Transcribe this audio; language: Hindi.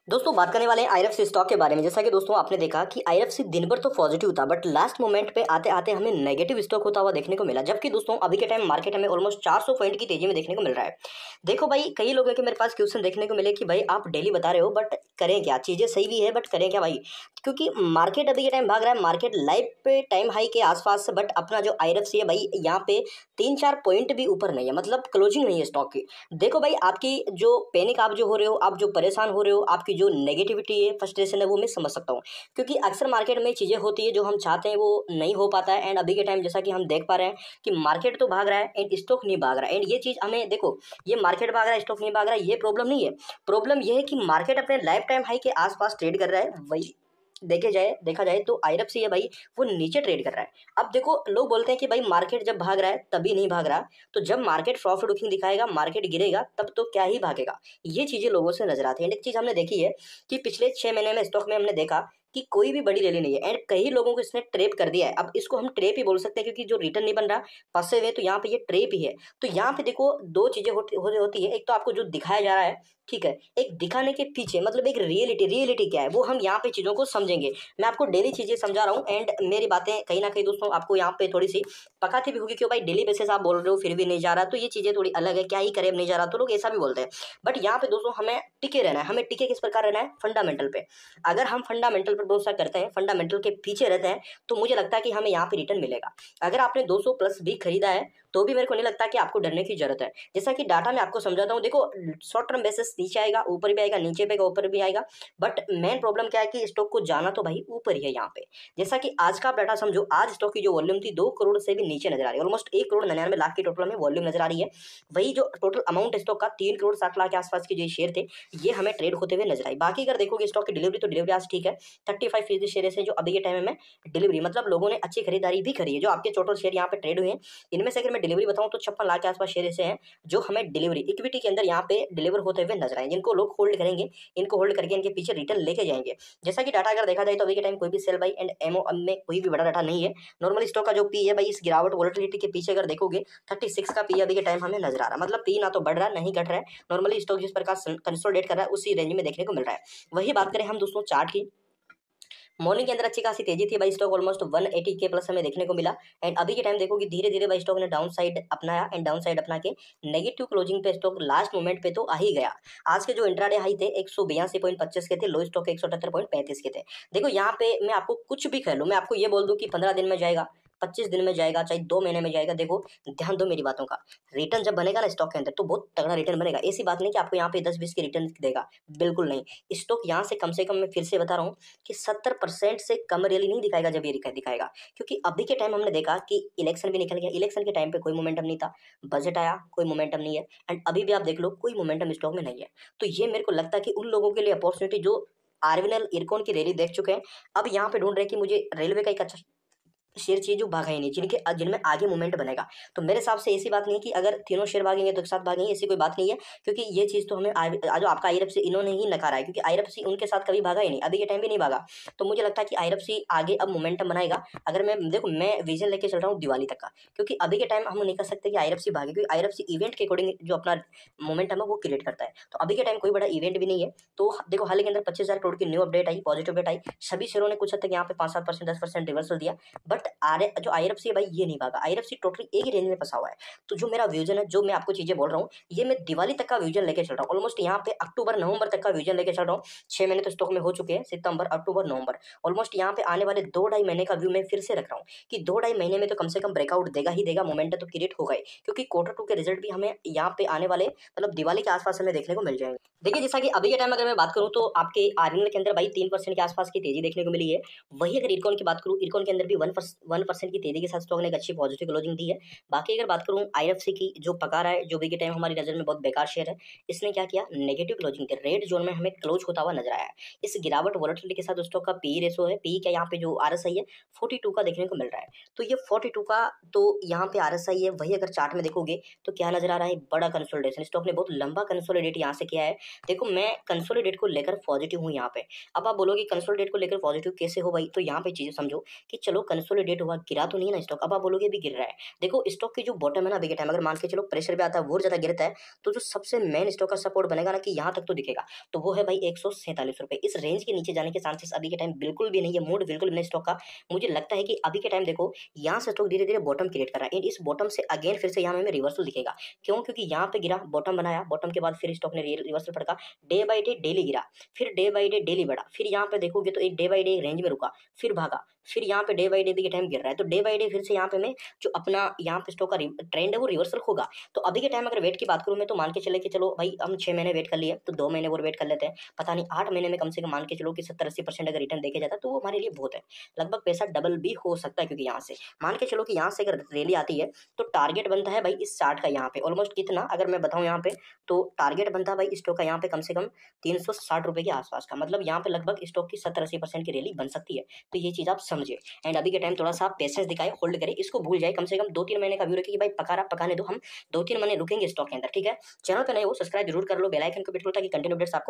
दोस्तों बात करने वाले हैं आईएफसी स्टॉक के बारे में। जैसा कि दोस्तों आपने देखा कि आईएफसी दिन भर तो पॉजिटिव था, बट लास्ट मोमेंट पे आते आते हमें नेगेटिव स्टॉक होता हुआ देखने को मिला। जबकि दोस्तों अभी के टाइम मार्केट हमें ऑलमोस्ट 400 पॉइंट की तेजी में देखने को मिल रहा है। देखो भाई, कई लोगों के मेरे पास क्वेश्चन देखने को मिले कि भाई आप डेली बता रहे हो बट करें क्या, चीजें सही भी है बट करें क्या भाई, क्योंकि मार्केट अभी के टाइम भाग रहा है मार्केट लाइव पे टाइम हाई के आसपास, बट अपना जो आईएफसी है भाई यहाँ पे 3-4 पॉइंट भी ऊपर नहीं है, मतलब क्लोजिंग नहीं है स्टॉक की। देखो भाई, आपकी जो पैनिक आप जो हो रहे हो, आप जो परेशान हो रहे हो, आपकी जो नेगेटिविटी है, फ्रस्ट्रेशन है, वो मैं समझ सकता हूँ। क्योंकि अक्सर मार्केट में चीज़ें होती है जो हम चाहते हैं वो नहीं हो पाता है। एंड अभी के टाइम जैसा कि हम देख पा रहे हैं कि मार्केट तो भाग रहा है एंड स्टॉक नहीं भाग रहा है। एंड ये चीज़ हमें देखो, ये मार्केट भाग रहा है स्टॉक नहीं भाग रहा है, ये प्रॉब्लम नहीं है। प्रॉब्लम ये है कि मार्केट अपने लाइफ टाइम हाई के आसपास ट्रेड कर रहा है। वही देखा जाए तो आईएफसी है भाई, वो नीचे ट्रेड कर रहा है। अब देखो, लोग बोलते हैं कि भाई मार्केट जब भाग रहा है तभी नहीं भाग रहा, तो जब मार्केट प्रॉफिट बुकिंग दिखाएगा, मार्केट गिरेगा, तब तो क्या ही भागेगा। ये चीजें लोगों से नजर आती है। एक चीज हमने देखी है कि पिछले 6 महीने में स्टॉक में हमने देखा कि कोई भी बड़ी रैली नहीं है एंड कई लोगों को इसने ट्रेप कर दिया है। अब इसको हम ट्रेप ही बोल सकते हैं, क्योंकि जो रिटर्न नहीं बन रहा, फंसे हुए, तो यहाँ पे ये ट्रेप ही है। तो यहाँ पे देखो, दो चीजें होती है। एक तो आपको जो दिखाया जा रहा है, ठीक है, एक दिखाने के पीछे मतलब एक रियलिटी क्या है, वो हम यहाँ पे चीजों को समझेंगे। मैं आपको डेली चीजें समझा रहा हूँ एंड मेरी बातें कहीं ना कहीं दोस्तों आपको यहाँ पे थोड़ी सी पकाती भी होगी, क्यों भाई डेली बेसिस आप बोल रहे हो फिर भी नहीं जा रहा, तो ये चीजें थोड़ी अलग है। क्या ही करे, अब नहीं जा रहा, तो लोग ऐसा भी बोलते हैं। बट यहाँ पे दोस्तों हमें टिके रहना है। हमें टिके किस प्रकार रहना है? फंडामेंटल पे। अगर हम फंडामेंटल पर भरोसा करते हैं, फंडामेंटल के पीछे रहते हैं, तो मुझे लगता है कि हमें यहाँ पे रिटर्न मिलेगा। अगर आपने 200 प्लस भी खरीदा है तो भी मेरे को नहीं लगता कि आपको डरने की जरूरत है। जैसा कि डाटा मैं आपको समझाता हूँ, देखो शॉर्ट टर्म बेसिस नीचे आएगा, ऊपर भी आएगा, नीचे पे ऊपर भी आएगा, बट मेन प्रॉब्लम क्या है कि स्टॉक को जाना तो भाई ऊपर ही है यहाँ पे। जैसा कि आज का आप डाटा समझो, आज स्टॉक की जो वॉल्यूम थी 2 करोड़ से भी नीचे नजर आ रही है। ऑलमोस्ट 1 करोड़ 99 लाख की टोटल में वॉल्यूम नजर आ रही है। वही जो टोटल अमाउंट स्टॉक का 3 करोड़ 60 लाख के आसपास के जो शेयर थे, ये हमें ट्रेड होते हुए नजर आई। बाकी अगर देखोगे स्टॉक की डिलीवरी, तो डिलीवरी आज ठीक है, 35% शेयर है जो अभी के टाइम में डिलीवरी, मतलब लोगों ने अच्छी खरीदारी भी करी है। जो आपके टोटल शेयर यहाँ पे ट्रेड हुए हैं, इनमें से अगर मैं डिलीवरी बताऊं तो 56 लाख के आसपास शेयर ऐसे हैं जो हमें डिलीवरी इक्विटी के अंदर यहाँ पे डिलीवर होते हुए नजर आए, जिनको लोग होल्ड करेंगे, इनको होल्ड करके इनके पीछे रिटर्न लेके जाएंगे। जैसा कि डाटा अगर देखा जाए तो अभी के टाइम कोई भी सेल बाई एंड एमओ में कोई भी बड़ा डाटा नहीं है। नॉर्मल स्टॉक का जो पी है भाई, इस गिरावट वोलेटिलिटी के पीछे अगर देखोगे 36 का पी अभी के टाइम हमें नजर आ रहा है, मतलब पी ना तो बढ़ रहा है नहीं घट रहा है। नॉर्मली स्टॉक जिस प्रकार कंसोलिडेट कर रहा है उसी रेंज में देखने को मिल रहा है। वही बात करें हम दोस्तों चार्ट की, मॉर्निंग के अंदर अच्छी खासी तेजी थी भाई, स्टॉक ऑलमोस्ट 180 के प्लस हमें देखने को मिला। एंड अभी के टाइम देखो कि धीरे धीरे भाई स्टॉक ने डाउन साइड अपनाया एंड डाउन साइड अपना के नेगेटिव क्लोजिंग पे स्टॉक लास्ट मोमेंट पे तो आ ही गया। आज के जो इंट्राडे हाई थे 182.25 के थे, लो स्टॉक 178.35 के थे। देखो यहाँ पे मैं आपको कुछ भी कह लूँ, मैं आपको ये बोल दूँ कि 15 दिन में जाएगा, 25 दिन में जाएगा, चाहे 2 महीने में जाएगा, देखो ध्यान दो मेरी बातों का। रिटर्न जब बनेगा ना स्टॉक के अंदर, तो बहुत तगड़ा रिटर्न बनेगा। ऐसी बात नहीं कि आपको यहाँ पे 10-20 की रिटर्न देगा, बिल्कुल नहीं। स्टॉक यहाँ से कम मैं फिर से बता रहा हूँ कि 70% से कम रैली नहीं दिखाएगा जब ये दिखाएगा। क्योंकि अभी के टाइम हमने देखा कि इलेक्शन भी निकल गया, इलेक्शन के टाइम पे कोई मोमेंटम नहीं था, बजट आया कोई मोमेंटम नहीं है, एंड अभी भी आप देख लो कोई मोमेंटम स्टॉक में नहीं है। तो ये मेरे को लगता है कि उन लोगों के लिए अपॉर्चुनिटी जो आरवीएनएल इरकॉन की रैली देख चुके हैं, अब यहाँ पे ढूंढ रहे हैं कि मुझे रेलवे का एक अच्छा शेयर चाहिए जो भागा ही नहीं, जिनमें आगे मूवमेंट बनेगा। तो मेरे हिसाब से ऐसी बात नहीं कि अगर तीनों शेयर भागेंगे तो एक साथ भागेंगे, ऐसी कोई बात नहीं है। क्योंकि ये चीज़ तो हमें जो आपका आईएफसी इन्होंने ही नकारा है, क्योंकि आईएफसी उनके साथ कभी भागा ही नहीं, अभी के टाइम भी नहीं भागा। तो मुझे लगता है कि आईएफसी आगे अब मोमेंटम बनाएगा। अगर मैं देखो, मैं विजन लेके चल रहा हूँ दिवाली तक का, क्योंकि अभी के टाइम हम नहीं कर सकते कि आईएफसी भागे, क्योंकि आईएफसी इवेंट के अकॉर्डिंग जो अपना मोमेंटम है वो क्रिएट करता है। तो अभी के टाइम कोई बड़ा इवेंट भी नहीं है। तो देखो हाल के अंदर 25,000 करोड़ की न्यू अपडेट आई, पॉजिटिव अपडेट आई, सभी शेयरों ने कुछ हद तक यहाँ पे 5-7%, 10% रिवर्सल दिया। बट जो आईएफसी है भाई ये नहीं भागा, आईएफसी टोटली एक ही रेंज में फंसा हुआ है। तो जो मेरा विजन है, जो मैं आपको चीजें बोल रहा हूँ, ये मैं दिवाली तक का विजन लेके चल रहा हूँ। ऑलमोस्ट यहाँ पे अक्टूबर नवंबर तक का विजन लेके चल रहा हूँ। 6 महीने तो स्टॉक में हो चुके हैं, सितंबर अक्टूबर नवंबर, ऑलमोस्ट यहाँ पे आने वाले 2-2.5 महीने का व्यू मैं फिर से रख रहा हूँ कि 2-2.5 महीने में तो कम से कम ब्रेकआउट देगा ही देगा, मोमेंटम तो क्रिएट होगा ही। क्योंकि Q2 के रिजल्ट भी हमें यहाँ पे आने वाले मतलब दिवाली के आसपास हमें देखने को मिल जाएंगे। देखिए जैसा कि अभी के टाइम अगर मैं बात करूँ तो आपके आरएनएल के अंदर भाई 3% के आसपास की तेजी देखने को मिली है। वही अगर इरकॉन की बात करूँ, इरकॉन के अंदर भी 1% की तेजी के साथ स्टॉक ने एक अच्छी पॉजिटिव क्लोजिंग दी है। बाकी अगर बात करूँ आईएफसी की, जो पका रहा है, जो भी के टाइम हमारी नजर में बहुत बेकार शेयर है, इसने क्या किया, नेगेटिव क्लोजिंग दी, रेड जोन में हमें क्लोज होता हुआ नजर आया है। इस गिरावट वोलेटिलिटी के साथ स्टॉक का पी रेशो है, पी का यहाँ पे जो आरएसआई है 42 का देखने को मिल रहा है। तो ये 42 का तो यहाँ पे आरएसआई है। वही अगर चार्ट में देखोगे तो क्या नजर आ रहा है, बड़ा कंसोलिडेशन, स्टॉक ने बहुत लंबा कंसोलिडेट यहाँ से किया है। देखो मैं कंसोलिडेट को लेकर पॉजिटिव हूँ यहाँ पे। अब आप बोलोगे कंसोलिडेट को लेकर पॉजिटिव कैसे हो भाई, तो यहाँ पे चीजें समझो कि चलो कंसोलिडेट कंसोलिडेट हुआ, गिरा तो नहीं ना स्टॉक। अब आप बोलोगे अभी गिर रहा है, देखो स्टॉक की जो बॉटम है ना अभी के टाइम, अगर मान के चलो प्रेशर पे आता है, वो ज्यादा गिरता है, तो जो सबसे मेन स्टॉक का सपोर्ट बनेगा ना कि यहाँ तक तो दिखेगा, तो वो है भाई 147 रुपए। इस रेंज के नीचे जाने के चांसेस अभी के टाइम बिल्कुल भी नहीं है, मूड बिल्कुल भी नहीं स्टॉक का। मुझे लगता है कि अभी के टाइम देखो यहाँ से स्टॉक धीरे धीरे बॉटम क्रिएट कर रहा है, एंड इस बॉटम से अगेन फिर से यहाँ हमें रिवर्सल दिखेगा। क्यों? क्योंकि यहाँ पे गिरा, बॉटम बनाया, बॉटम के बाद फिर स्टॉक ने रिवर्सल पड़का, डे बाई डे डेली गिरा, फिर डे बाई डे डेली बढ़ा, फिर यहाँ पे देखोगे तो एक डे बाई डे रेंज में रुका, फिर भागा, फिर यहाँ पे डे बाई डे के टाइम गिर रहा है, तो डे बाई डे फिर से यहाँ पे मैं जो अपना यहाँ पे स्टॉक का ट्रेंड है वो रिवर्सल होगा। तो अभी के टाइम अगर वेट की बात करूँ मैं, तो मान के चले कि चलो भाई हम 6 महीने वेट कर लिए, तो 2 महीने और वेट कर लेते हैं, पता नहीं 8 महीने में कम से कम मान के चलो कि 70-80% अगर रिटर्न देखे जाता है तो वो हमारे लिए बहुत है, लगभग पैसा डबल भी हो सकता है। क्योंकि यहाँ से मान के चलो कि यहाँ से अगर रैली आती है तो टारगेट बनता है भाई इस 60 का, यहाँ पे ऑलमोस्ट कितना अगर मैं बताऊँ यहाँ पे, तो टारगेट बनता है भाई स्टॉक का यहाँ पे कम से कम 360 रुपए के आसपास का, मतलब यहाँ पे लगभग स्टॉक की 70-80% की रैली बन सकती है। तो ये चीज आप समझे, एंड अभी के टाइम थोड़ा सा पेशेंस दिखाए, होल्ड करे, इसको भूल जाए, कम से कम 2-3 महीने का व्यू रखिए कि भाई पका रहा पकाने दो, हम 2-3 महीने रुकेंगे स्टॉक के अंदर, ठीक है। चैनल पे नए हो सब्सक्राइब जरूर कर लो, बेल आइकन को भी, ताकि कंटिन्यू अपडेट्स आपको